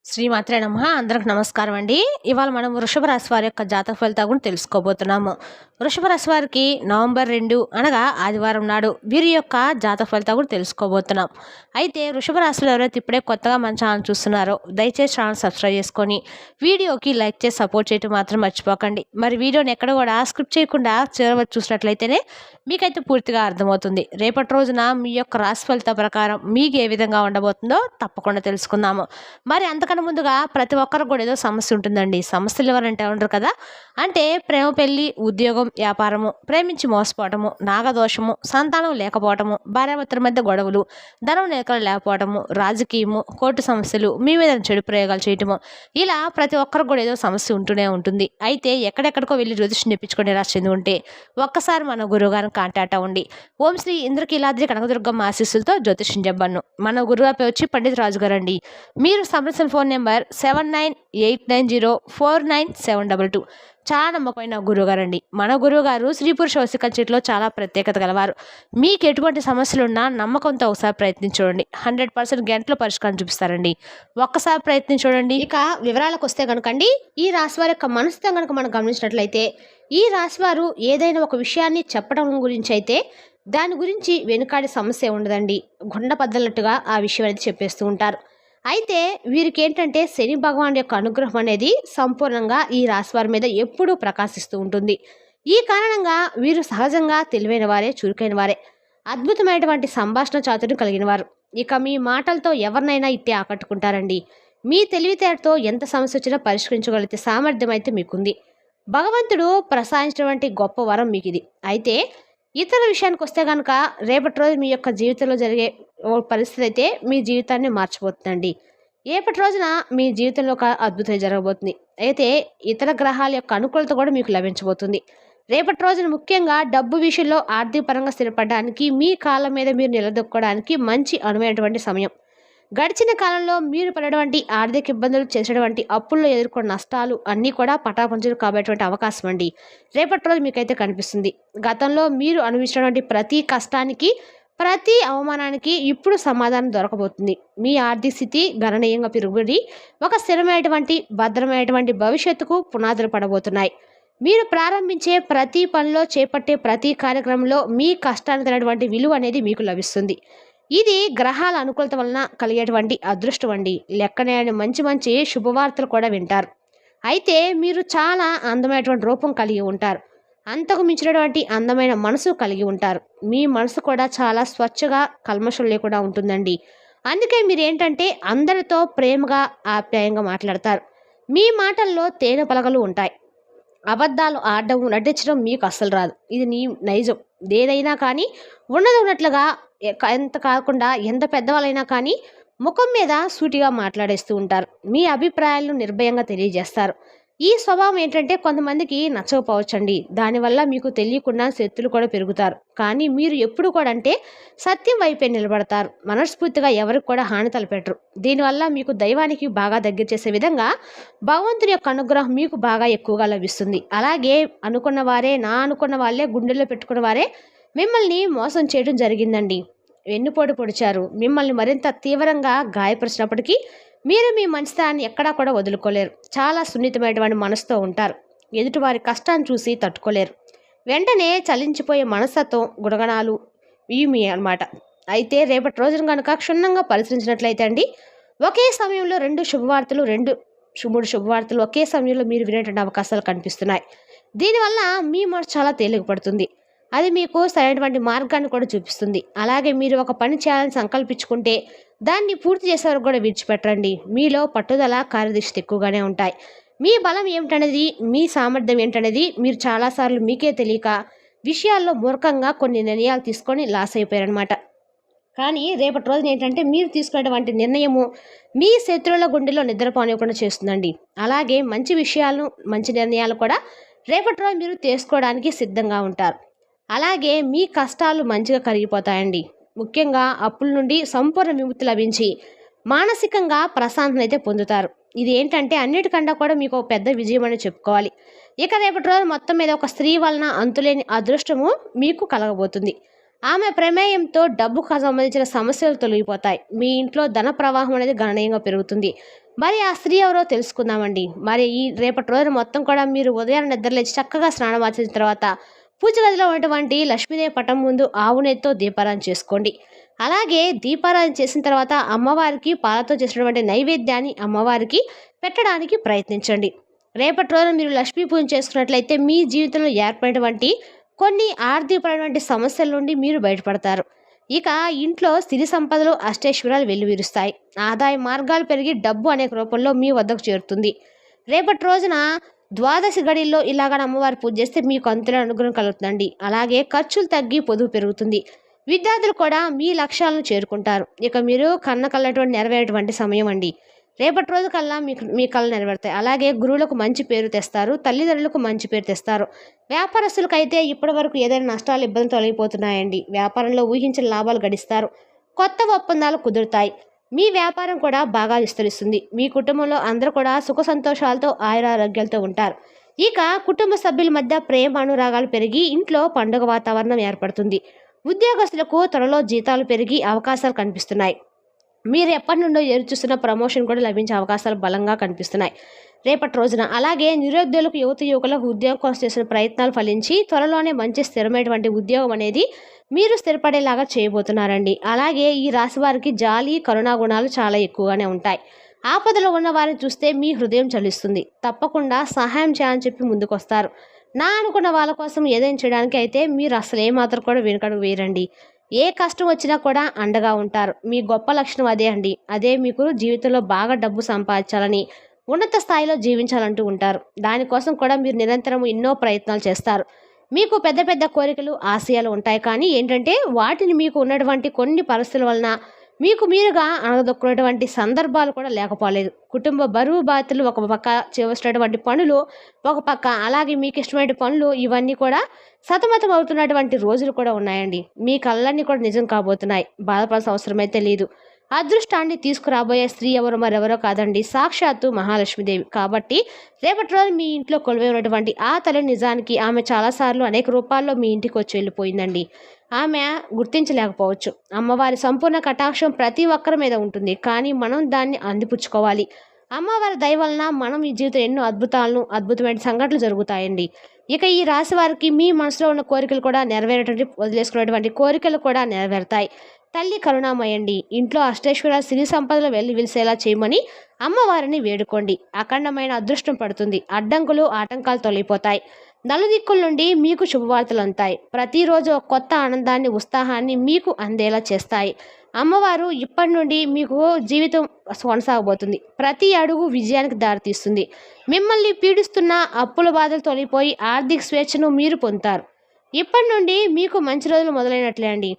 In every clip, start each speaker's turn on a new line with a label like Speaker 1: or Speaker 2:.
Speaker 1: శ్రీమాత్రే నమః. అందరికి నమస్కారం అండి. ఇవాళ మనం వృషభ రాశి వారి యొక్క జాతక ఫలితాల గురించి తెలుసుకోబోతున్నాము. వృషభ రాశి వారికి నవంబర్ 2 అనగా ఆదివారం నాడు వీరి యొక్క జాతక ఫలితాల గురించి తెలుసుకోబోతున్నాం. అయితే వృషభ రాశిలో ఎవరైతే ఇప్పుడే కొత్తగా మన ఛానల్ చూస్తున్నారో దయచేసి ఛానల్ సబ్స్క్రైబ్ చేసుకొని వీడియోకి లైక్ చేసి సపోర్ట్ చేయడం మాత్రం మర్చిపోకండి. మరి వీడియోని ఎక్కడ కూడా స్క్రిప్ట్ చేయకుండా చివరి వరకు చూసినట్లయితేనే మీకైతే పూర్తిగా అర్థమవుతుంది. రేపటి రోజున మీ యొక్క రాశి ఫలిత ప్రకారం మీకు ఏ విధంగా ఉండబోతుందో తప్పకుండా తెలుసుకుందాము. మరి అంతకన్నా ముందుగా ప్రతి ఒక్కరికి కూడా ఏదో సమస్య ఉంటుందండి. సమస్యలు ఎవరంటే ఉండరు కదా. అంటే ప్రేమ, పెళ్లి, ఉద్యోగం, వ్యాపారము, ప్రేమించి మోసపోవటము, నాగదోషము, సంతానం లేకపోవటము, భార్యాభర్తల మధ్య గొడవలు, ధనం నిలకడ లేకపోవటము, రాజకీయము, కోర్టు సమస్యలు, మీ మీద చెడు ప్రయోగాలు చేయటము, ఇలా ప్రతి ఒక్కరికి కూడా ఏదో సమస్య ఉంటూనే ఉంటుంది. అయితే ఎక్కడెక్కడికో వెళ్ళి జ్యోతిష్యం తెప్పించుకొని నిరాశ చెంది ఉంటే ఒక్కసారి మన గురువుగారిని కాంటాక్ట్ అవ్వండి. ఓం శ్రీ ఇంద్రకీలాద్రి కనకదుర్గమ్మ ఆశీస్సులతో జ్యోతిష్యం చెప్పను. మన గురువు వచ్చి పండిత్ రాజు గారు అండి. మీరు సంప్రదించిన ఫోన్ నెంబర్ 7989049722. చాలా నమ్మకమైన గురువుగారండి. మన గురువుగారు స్త్రీ పురుష వశీకరణ చిట్లో చాలా ప్రత్యేకత గలవారు. మీకు ఎటువంటి సమస్యలున్నా నమ్మకంతో ఒకసారి ప్రయత్నించండి. 100% గంటలో పరిష్కారం చూపిస్తారండి. ఒక్కసారి ప్రయత్నించండి. ఇక వివరాలకు వస్తే కనుకండి, ఈ రాశి వారి యొక్క మనసుతో కనుక మనం గమనించినట్లయితే ఈ రాశి వారు ఏదైనా ఒక విషయాన్ని చెప్పడం గురించి అయితే దాని గురించి వెనుకాడే సమస్య ఉండదండి. గుండ పద్దలట్టుగా ఆ విషయం అనేది చెప్పేస్తూ ఉంటారు. అయితే వీరికి ఏంటంటే శని భగవాన్ యొక్క అనుగ్రహం అనేది సంపూర్ణంగా ఈ రాశి వారి మీద ఎప్పుడూ ప్రకాశిస్తూ ఉంటుంది. ఈ కారణంగా వీరు సహజంగా తెలివైన వారే, చురుకైన వారే, అద్భుతమైనటువంటి సంభాషణ చాతుర్యం కలిగిన వారు. ఇక మీ మాటలతో ఎవరినైనా ఇట్టే ఆకట్టుకుంటారండి. మీ తెలివితేటతో ఎంత సమస్య వచ్చినా పరిష్కరించగలిగితే సామర్థ్యం అయితే మీకుంది. భగవంతుడు ప్రసాదించినటువంటి గొప్ప వరం మీకు ఇది. అయితే ఇతర విషయానికి వస్తే కనుక రేపటి రోజు మీ యొక్క జీవితంలో జరిగే ఓ పరిస్థితి అయితే మీ జీవితాన్ని మార్చిపోతుందండి. రేపటి రోజున మీ జీవితంలో ఒక అద్భుతం జరగబోతుంది. అయితే ఇతర గ్రహాల యొక్క అనుకూలత కూడా మీకు లభించబోతుంది. రేపటి రోజున ముఖ్యంగా డబ్బు విషయంలో ఆర్థిక పరంగా స్థిరపడడానికి, మీ కాళ్ళ మీద మీరు నిలదొక్కడానికి మంచి అనువైనటువంటి సమయం. గడిచిన కాలంలో మీరు పడినటువంటి ఆర్థిక ఇబ్బందులు, చేసేటువంటి అప్పుల్లో ఎదుర్కొన్న నష్టాలు అన్నీ కూడా పటాపంచలు కాబట్టేటువంటి అవకాశం అండి రేపటి రోజు మీకైతే కనిపిస్తుంది. గతంలో మీరు అనుభవించినటువంటి ప్రతి కష్టానికి, ప్రతి అవమానానికి ఇప్పుడు సమాధానం దొరకబోతుంది. మీ ఆర్థిక స్థితి గణనీయంగా పెరుగుబడి ఒక స్థిరమైనటువంటి, భద్రమైనటువంటి భవిష్యత్తుకు పునాదులు పడబోతున్నాయి. మీరు ప్రారంభించే ప్రతి పనిలో, చేపట్టే ప్రతి కార్యక్రమంలో మీ కష్టానికి తగినటువంటి విలువ అనేది మీకు లభిస్తుంది. ఇది గ్రహాల అనుకూలత వలన కలిగేటువంటి అదృష్టం అండి. లెక్కనే మంచి మంచి శుభవార్తలు కూడా వింటారు. అయితే మీరు చాలా అందమైనటువంటి రూపం కలిగి ఉంటారు. అంతకు మించినటువంటి అందమైన మనసు కలిగి ఉంటారు. మీ మనసు కూడా చాలా స్వచ్ఛగా, కల్మషం లేకుండా ఉంటుందండి. అందుకే మీరు ఏంటంటే అందరితో ప్రేమగా, ఆప్యాయంగా మాట్లాడతారు. మీ మాటల్లో తేనె పలకలు ఉంటాయి. అబద్ధాలు ఆడడం, నటించడం మీకు అస్సలు రాదు. ఇది నీ నైజం. ఏదైనా కానీ ఉన్నది ఉన్నట్లుగా, ఎంత కాకుండా ఎంత పెద్దవాళ్ళైనా కానీ ముఖం మీద సూటిగా మాట్లాడేస్తూ ఉంటారు. మీ అభిప్రాయాలను నిర్భయంగా తెలియజేస్తారు. ఈ స్వభావం ఏంటంటే కొంతమందికి నచ్చకపోవచ్చండి. దానివల్ల మీకు తెలియకుండా శత్రులు కూడా పెరుగుతారు. కానీ మీరు ఎప్పుడు కూడా అంటే సత్యం వైపే నిలబడతారు. మనస్ఫూర్తిగా ఎవరికి కూడా హాని తలపెట్టరు. దీనివల్ల మీకు దైవానికి బాగా దగ్గర చేసే విధంగా భగవంతుని యొక్క అనుగ్రహం మీకు బాగా ఎక్కువగా లభిస్తుంది. అలాగే అనుకున్న వాళ్ళే గుండెల్లో పెట్టుకున్న వారే మిమ్మల్ని మోసం చేయడం జరిగిందండి. వెన్నుపోటు పొడిచారు. మిమ్మల్ని మరింత తీవ్రంగా గాయపరిచినప్పటికీ మీరు మీ మంచితనాన్ని ఎక్కడా కూడా వదులుకోలేరు. చాలా సున్నితమైనటువంటి మనసుతో ఉంటారు. ఎదుటివారి కష్టాన్ని చూసి తట్టుకోలేరు. వెంటనే చలించిపోయే మనస్తత్వం, గుణగణాలు ఇవి మీ అన్నమాట. అయితే రేపటి రోజున కనుక క్షుణ్ణంగా పరిశీలించినట్లయితే అండి, ఒకే సమయంలో 2 శుభవార్తలు ఒకే సమయంలో మీరు వినేటువంటి అవకాశాలు కనిపిస్తున్నాయి. దీనివల్ల మీ మనసు చాలా తేలికపడుతుంది. అది మీకు సరైనటువంటి మార్గాన్ని కూడా చూపిస్తుంది. అలాగే మీరు ఒక పని చేయాలని సంకల్పించుకుంటే దాన్ని పూర్తి చేసే వరకు కూడా విడిచిపెట్టండి. మీలో పట్టుదల, కార్యదీక్షత ఎక్కువగానే ఉంటాయి. మీ బలం ఏమిటనేది, మీ సామర్థ్యం ఏంటనేది మీరు చాలాసార్లు మీకే తెలియక విషయాల్లో మూర్ఖంగా కొన్ని నిర్ణయాలు తీసుకొని లాస్ అయిపోయారనమాట. కానీ రేపటి రోజున ఏంటంటే మీరు తీసుకునేటువంటి నిర్ణయము మీ శత్రువుల గుండెలో నిద్రపోనివ్వకుండా చేస్తుందండి. అలాగే మంచి నిర్ణయాలు కూడా రేపటి రోజు మీరు తీసుకోవడానికి సిద్ధంగా ఉంటారు. అలాగే మీ కష్టాలు మంచిగా కరిగిపోతాయండి. ముఖ్యంగా అప్పుల నుండి సంపూర్ణ విముక్తి లభించి మానసికంగా ప్రశాంతత అయితే పొందుతారు. ఇది ఏంటంటే అన్నిటికన్నా కూడా మీకు ఒక పెద్ద విజయం అని చెప్పుకోవాలి. ఇక రేపటి రోజు మొత్తం మీద ఒక స్త్రీ వలన అంతులేని అదృష్టము మీకు కలగబోతుంది. ఆమె ప్రమేయంతో డబ్బుకు సంబంధించిన సమస్యలు తొలగిపోతాయి. మీ ఇంట్లో ధన ప్రవాహం అనేది గణనీయంగా పెరుగుతుంది. మరి ఆ స్త్రీ ఎవరో తెలుసుకుందామండి. మరి ఈ రేపటి రోజున మొత్తం కూడా మీరు ఉదయాన్నే నిద్రలేచి చక్కగా స్నానం ఆచరించిన తర్వాత పూజ గదిలో ఉన్నటువంటి లక్ష్మీదేవి పటం ముందు ఆవు నెయ్యితో దీపారాధన చేసుకోండి. అలాగే దీపారాధన చేసిన తర్వాత అమ్మవారికి పాలతో చేసినటువంటి నైవేద్యాన్ని అమ్మవారికి పెట్టడానికి ప్రయత్నించండి. రేపటి రోజున మీరు లక్ష్మీ పూజ చేసుకున్నట్లయితే మీ జీవితంలో ఏర్పడినటువంటి కొన్ని ఆర్థికపరమైనటువంటి సమస్యల నుండి మీరు బయటపడతారు. ఇక ఇంట్లో సిరి సంపదలు అష్టైశ్వర్యాలు వెల్లువిరుస్తాయి. ఆదాయ మార్గాలు పెరిగి డబ్బు అనేక రూపంలో మీ వద్దకు చేరుతుంది. రేపటి రోజున ద్వాదశి గడిల్లో ఇలాగ అమ్మవారి పూజ చేస్తే మీకు అంతుల అనుగ్రహం కలుగుతుందండి. అలాగే ఖర్చులు తగ్గి పొదుపు పెరుగుతుంది. విద్యార్థులు కూడా మీ లక్ష్యాలను చేరుకుంటారు. ఇక మీరు కళ్ళటువంటి నెరవేరేటువంటి సమయం అండి. రేపటి రోజు కల్లా మీ కళ్ళు నెరవేరుతాయి. అలాగే గురువులకు మంచి పేరు తెస్తారు. తల్లిదండ్రులకు మంచి పేరు తెస్తారు. వ్యాపారస్తులకైతే ఇప్పటి వరకు ఏదైనా నష్టాలు ఇబ్బంది తొలగిపోతున్నాయండి. వ్యాపారంలో ఊహించిన లాభాలు గడిస్తారు. కొత్త ఒప్పందాలు కుదురుతాయి. మీ వ్యాపారం కూడా బాగా విస్తరిస్తుంది. మీ కుటుంబంలో అందరూ కూడా సుఖ సంతోషాలతో ఆయురారోగ్యాలతో ఉంటారు. ఇక కుటుంబ సభ్యుల మధ్య ప్రేమ అనురాగాలు పెరిగి ఇంట్లో పండుగ వాతావరణం ఏర్పడుతుంది. ఉద్యోగస్తులకు త్వరలో జీతాలు పెరిగి అవకాశాలు కనిపిస్తున్నాయి. మీరు ఎప్పటి నుండో ఎదురుచూస్తున్న ప్రమోషన్ కూడా లభించే అవకాశాలు బలంగా కనిపిస్తున్నాయి రేపటి రోజున. అలాగే నిరుద్యోగులకు యువకులకు ఉద్యోగం కోసం చేసిన ప్రయత్నాలు ఫలించి త్వరలోనే మంచి స్థిరమైనటువంటి ఉద్యోగం అనేది మీరు స్థిరపడేలాగా చేయబోతున్నారండి. అలాగే ఈ రాశి వారికి జాలి కరుణా గుణాలు చాలా ఎక్కువగానే ఉంటాయి. ఆపదలో ఉన్న వారిని చూస్తే మీ హృదయం చలిస్తుంది. తప్పకుండా సహాయం చేయాలని చెప్పి ముందుకొస్తారు. నా అనుకున్న వాళ్ళ కోసం ఏదైనా చేయడానికి అయితే మీరు అసలు ఏమాత్రం కూడా వెనుకడుగు వేయరండి. ఏ కష్టం వచ్చినా కూడా అండగా ఉంటారు. మీ గొప్ప లక్షణం అదే అండి. అదే మీకు జీవితంలో బాగా డబ్బు సంపాదించాలని ఉన్నత స్థాయిలో జీవించాలంటూ ఉంటారు. దానికోసం కూడా మీరు నిరంతరం ఎన్నో ప్రయత్నాలు చేస్తారు. మీకు పెద్ద పెద్ద కోరికలు ఆశయాలు ఉంటాయి. కానీ ఏంటంటే వాటిని మీకు ఉన్నటువంటి కొన్ని పరిస్థితుల వలన మీకు మీరుగా అనగదొక్కునేటువంటి సందర్భాలు కూడా లేకపోలేదు. కుటుంబ బరువు బాధ్యతలు ఒక పక్క, చేస్తున్నటువంటి పనులు ఒక పక్క, అలాగే మీకు ఇష్టమైన పనులు ఇవన్నీ కూడా సతమతం అవుతున్నటువంటి రోజులు కూడా ఉన్నాయండి. మీ కళ్ళన్నీ కూడా నిజం కాబోతున్నాయి. బాధపడాల్సిన అవసరం అయితే లేదు. అదృష్టాన్ని తీసుకురాబోయే స్త్రీ ఎవరు మరెవరో కాదండి, సాక్షాత్తు మహాలక్ష్మీదేవి. కాబట్టి రేపటి రోజు మీ ఇంట్లో కొలువై ఉన్నటువంటి ఆ తల్లి నిజానికి ఆమె చాలాసార్లు అనేక రూపాల్లో మీ ఇంటికి వచ్చి వెళ్ళిపోయిందండి. ఆమె గుర్తించలేకపోవచ్చు. అమ్మవారి సంపూర్ణ కటాక్షం ప్రతి ఒక్కరి మీద ఉంటుంది. కానీ మనం దాన్ని అందిపుచ్చుకోవాలి. అమ్మవారి దయ వలన మనం ఈ జీవితం ఎన్నో అద్భుతమైన సంఘటనలు జరుగుతాయండి. ఇక ఈ రాశి వారికి మీ మనసులో ఉన్న కోరికలు కూడా నెరవేరేటువంటి, వదిలేసుకునేటువంటి కోరికలు కూడా నెరవేరుతాయి. తల్లి కరుణామయండి. ఇంట్లో అష్టైశ్వర్యాలు సిరి సంపదలు వెలిసేలా చేయమని అమ్మవారిని వేడుకోండి. అఖండమైన అదృష్టం పడుతుంది. అడ్డంకులు ఆటంకాలు తొలగిపోతాయి. నలుదిక్కుల నుండి మీకు శుభవార్తలు అందుతాయి. ప్రతిరోజు ఒక కొత్త ఆనందాన్ని, ఉత్సాహాన్ని మీకు అందేలా చేస్తాయి. అమ్మవారు ఇప్పటి నుండి మీకు జీవితం కొనసాగబోతుంది. ప్రతి అడుగు విజయానికి దారితీస్తుంది. మిమ్మల్ని పీడిస్తున్న అప్పుల బాధలు తొలగిపోయి ఆర్థిక స్వేచ్ఛను మీరు పొందుతారు. ఇప్పటి నుండి మీకు మంచి రోజులు మొదలైనట్లే అండి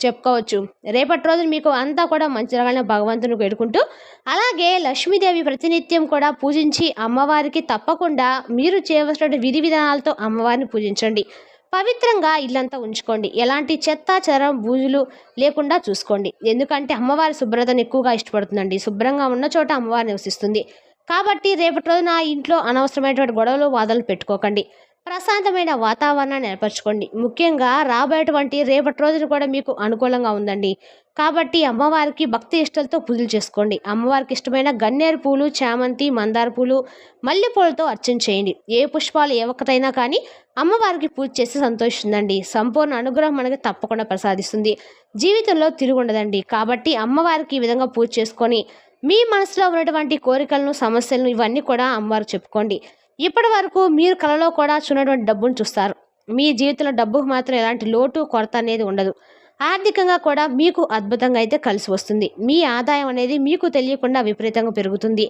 Speaker 1: చెప్పుకోవచ్చు. రేపటి రోజు మీకు అంతా కూడా మంచి జరగాలని భగవంతుని వేడుకుంటూ, అలాగే లక్ష్మీదేవి ప్రతినిత్యం కూడా పూజించి అమ్మవారికి తప్పకుండా మీరు చేయవలసిన విధి విధానాలతో అమ్మవారిని పూజించండి. పవిత్రంగా ఇల్లంతా ఉంచుకోండి. ఎలాంటి చెత్త చెరం బూజులు లేకుండా చూసుకోండి. ఎందుకంటే అమ్మవారి శుభ్రతను ఎక్కువగా ఇష్టపడుతుందండి. శుభ్రంగా ఉన్న చోట అమ్మవారు నివసిస్తుంది. కాబట్టి రేపటి రోజున ఇంట్లో అనవసరమైనటువంటి గొడవలు వాదనలు పెట్టుకోకండి. ప్రశాంతమైన వాతావరణాన్ని ఏర్పరచుకోండి. ముఖ్యంగా రాబోయేటువంటి రేపటి రోజున కూడా మీకు అనుకూలంగా ఉందండి. కాబట్టి అమ్మవారికి భక్తి ఇష్టలతో పూజలు చేసుకోండి. అమ్మవారికి ఇష్టమైన గన్నేరు పూలు, చామంతి, మందార పూలు, మల్లెపూలతో అర్చన చేయండి. ఏ పుష్పాలు ఏ ఒక్కటైనా కానీ అమ్మవారికి పూజ చేసి సంతోషిస్తుందండి. సంపూర్ణ అనుగ్రహం మనకి తప్పకుండా ప్రసాదిస్తుంది. జీవితంలో తిరుగుండదండి. కాబట్టి అమ్మవారికి ఈ విధంగా పూజ చేసుకొని మీ మనసులో ఉన్నటువంటి కోరికలను, సమస్యలను ఇవన్నీ కూడా అమ్మవారికి చెప్పుకోండి. ఇప్పటి వరకు మీరు కలలో కూడా చూడటువంటి డబ్బును చూస్తారు. మీ జీవితంలో డబ్బుకు మాత్రం ఎలాంటి లోటు కొరత అనేది ఉండదు. ఆర్థికంగా కూడా మీకు అద్భుతంగా అయితే కలిసి వస్తుంది. మీ ఆదాయం అనేది మీకు తెలియకుండా విపరీతంగా పెరుగుతుంది.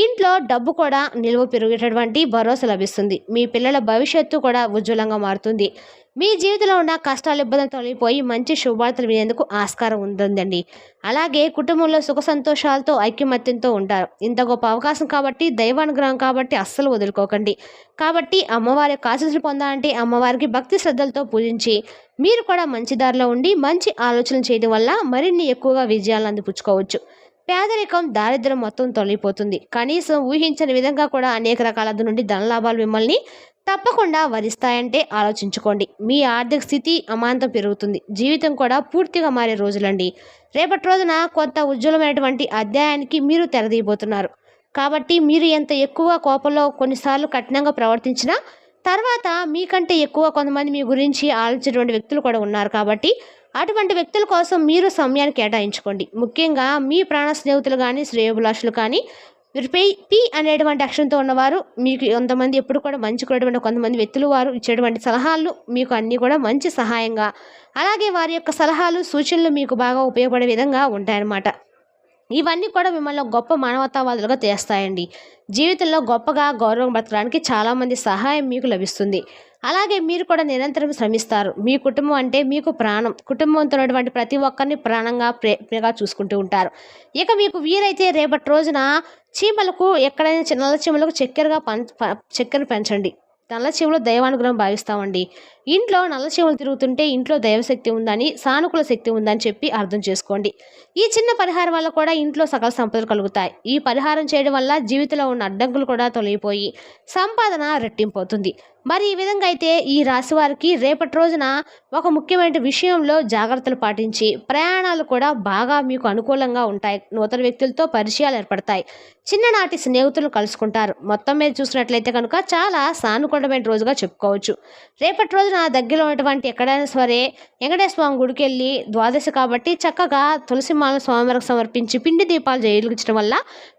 Speaker 1: ఇంట్లో డబ్బు కూడా నిల్వ పెరిగేటటువంటి భరోసా లభిస్తుంది. మీ పిల్లల భవిష్యత్తు కూడా ఉజ్వలంగా మారుతుంది. మీ జీవితంలో ఉన్న కష్టాలు ఇబ్బందులు తొలగిపోయి మంచి శుభవార్తలు వినేందుకు ఆస్కారం ఉంటుందండి. అలాగే కుటుంబంలో సుఖ సంతోషాలతో ఐక్యమత్యంతో ఉంటారు. ఇంత గొప్ప అవకాశం కాబట్టి, దైవానుగ్రహం కాబట్టి అస్సలు వదులుకోకండి. కాబట్టి అమ్మవారి యొక్క ఆశీస్సులు పొందాలంటే అమ్మవారికి భక్తి శ్రద్ధలతో పూజించి మీరు కూడా మంచి దారిలో ఉండి మంచి ఆలోచనలు చేయడం వల్ల మరిన్ని ఎక్కువగా విజయాలను అందిపుచ్చుకోవచ్చు. పేదరికం, దారిద్ర్యం మొత్తం తొలగిపోతుంది. కనీసం ఊహించని విధంగా కూడా అనేక రకాల నుండి ధనలాభాలు మిమ్మల్ని తప్పకుండా వరిస్తాయంటే ఆలోచించుకోండి. మీ ఆర్థిక స్థితి అమాంతం పెరుగుతుంది. జీవితం కూడా పూర్తిగా మారే రోజులండి. రేపటి రోజున కొంత ఉజ్వలమైనటువంటి అధ్యాయానికి మీరు తెరదీయబోతున్నారు. కాబట్టి మీరు ఎంత ఎక్కువ కోపంలో కొన్నిసార్లు కఠినంగా ప్రవర్తించినా తర్వాత మీకంటే ఎక్కువ కొంతమంది మీ గురించి ఆలోచించేటువంటి వ్యక్తులు కూడా ఉన్నారు. కాబట్టి అటువంటి వ్యక్తుల కోసం మీరు సమయాన్ని కేటాయించుకోండి. ముఖ్యంగా మీ ప్రాణ స్నేహితులు కానీ, శ్రేయోభిలాషులు కానీ, మీరు పి అనేటువంటి అక్షరంతో ఉన్నవారు మీకు కొంతమంది ఎప్పుడు కూడా మంచి కూడటువంటి కొంతమంది వ్యక్తులు వారు ఇచ్చేటువంటి సలహాలు మీకు అన్నీ కూడా మంచి సహాయంగా, అలాగే వారి యొక్క సలహాలు సూచనలు మీకు బాగా ఉపయోగపడే విధంగా ఉంటాయన్నమాట. ఇవన్నీ కూడా మిమ్మల్ని ఒక గొప్ప మానవతావాదులుగా చేస్తాయండి. జీవితంలో గొప్పగా గౌరవం బ్రతకడానికి చాలామంది సహాయం మీకు లభిస్తుంది. అలాగే మీరు కూడా నిరంతరం శ్రమిస్తారు. మీ కుటుంబం అంటే మీకు ప్రాణం. కుటుంబంతో ఉన్నటువంటి ప్రతి ఒక్కరిని ప్రాణంగా ప్రేమగా చూసుకుంటూ ఉంటారు. ఇక మీకు వీరైతే రేపటి రోజున చీమలకు ఎక్కడైనా నల్ల చీమలకు చక్కెర పెంచండి. నల్ల చీమలు దైవానుగ్రహం భావిస్తామండి. ఇంట్లో నల్ల చీమలు తిరుగుతుంటే ఇంట్లో దైవశక్తి ఉందని, సానుకూల శక్తి ఉందని చెప్పి అర్థం చేసుకోండి. ఈ చిన్న పరిహారం వల్ల కూడా ఇంట్లో సకల సంపదలు కలుగుతాయి. ఈ పరిహారం చేయడం వల్ల జీవితంలో ఉన్న అడ్డంకులు కూడా తొలగిపోయి సంపాదన రెట్టింపవుతుంది. మరి ఈ విధంగా అయితే ఈ రాశి వారికి రేపటి రోజున ఒక ముఖ్యమైన విషయంలో జాగ్రత్తలు పాటించి ప్రయాణాలు కూడా బాగా మీకు అనుకూలంగా ఉంటాయి. నూతన వ్యక్తులతో పరిచయాలు ఏర్పడతాయి. చిన్ననాటి స్నేహితులు కలుసుకుంటారు. మొత్తం మీద చూసినట్లయితే కనుక చాలా సానుకూలమైన రోజుగా చెప్పుకోవచ్చు. రేపటి రోజున దగ్గరలో ఉన్నటువంటి ఎక్కడైనా సరే వెంకటేశ్వర స్వామి గుడికి వెళ్ళి ద్వాదశి కాబట్టి చక్కగా తులసి మాలను స్వామివారికి సమర్పించి పిండి దీపాలు వెలిగించడం వల్ల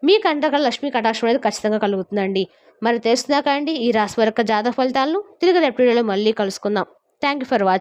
Speaker 1: మీ కంటగా లక్ష్మీ కటాక్షం అనేది ఖచ్చితంగా కలుగుతుందండి. మరి తెలుస్తుందా కండి ఈ రాశి వారి యొక్క జాతక ఫలితాలను? తిరిగి రేపటి వీడియోలో మళ్ళీ కలుసుకుందాం. Thank you for watching.